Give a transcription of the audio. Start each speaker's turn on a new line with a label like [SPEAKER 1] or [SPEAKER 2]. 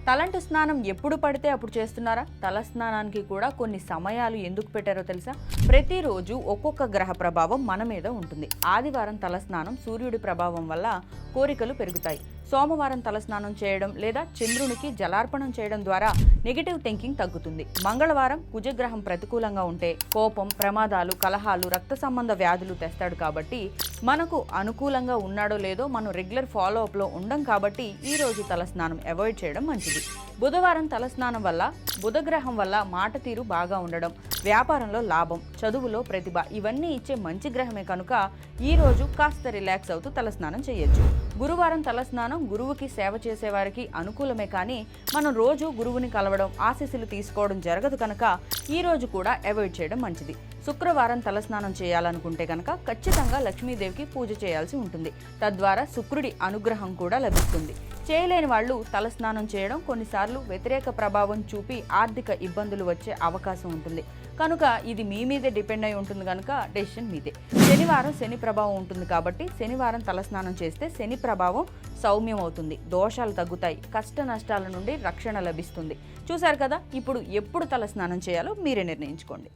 [SPEAKER 1] తలంటు స్నానం ఎప్పుడు పడితే అప్పుడు చేస్తున్నారా? తల స్నానానికి కూడా కొన్ని సమయాలు ఎందుకు పెట్టారో తెలుసా? ప్రతిరోజు ఒక్కొక్క గ్రహ ప్రభావం మన మీద ఉంటుంది. ఆదివారం తల స్నానం సూర్యుడి ప్రభావం వల్ల కోరికలు పెరుగుతాయి. సోమవారం తలస్నానం చేయడం లేదా చంద్రునికి జలార్పణం చేయడం ద్వారా నెగిటివ్ థింకింగ్ తగ్గుతుంది. మంగళవారం కుజగ్రహం ప్రతికూలంగా ఉంటే కోపం, ప్రమాదాలు, కలహాలు, రక్త సంబంధ వ్యాధులు తెస్తాడు. కాబట్టి మనకు అనుకూలంగా ఉన్నాడో లేదో మనం రెగ్యులర్ ఫాలో అప్ లో ఉండం. కాబట్టి ఈ రోజు తలస్నానం అవాయిడ్ చేయడం మంచిది. బుధవారం తలస్నానం వల్ల బుధగ్రహం వల్ల మాట తీరు బాగా ఉండడం, వ్యాపారంలో లాభం, చదువులో ప్రతిభ ఇవన్నీ ఇచ్చే మంచి గ్రహమే కనుక ఈ రోజు కాస్త రిలాక్స్ అవుతూ తలస్నానం చేయొచ్చు. గురువారం తలస్నానం గురువుకి సేవ చేసే వారికి అనుకూలమే, కానీ మనం రోజు గురువుని కలవడం, ఆశీస్సులు తీసుకోవడం జరగదు కనుక ఈ రోజు కూడా అవాయిడ్ చేయడం మంచిది. శుక్రవారం తలస్నానం చేయాలనుకుంటే కనుక ఖచ్చితంగా లక్ష్మీదేవికి పూజ చేయాల్సి ఉంటుంది. తద్వారా శుక్రుడి అనుగ్రహం కూడా లభిస్తుంది. చేయలేని వాళ్ళు తలస్నానం చేయడం కొన్నిసార్లు వ్యతిరేక ప్రభావం చూపి ఆర్థిక ఇబ్బందులు వచ్చే అవకాశం ఉంటుంది. కనుక ఇది మీ మీదే డిపెండ్ అయి ఉంటుంది కనుక డెసిషన్ మీదే. శనివారం శని ప్రభావం ఉంటుంది కాబట్టి శనివారం తలస్నానం చేస్తే శని ప్రభావం సౌమ్యం అవుతుంది, దోషాలు తగ్గుతాయి, కష్ట నష్టాల నుండి రక్షణ లభిస్తుంది. చూశారు కదా, ఇప్పుడు ఎప్పుడు తలస్నానం చేయాలో మీరే నిర్ణయించుకోండి.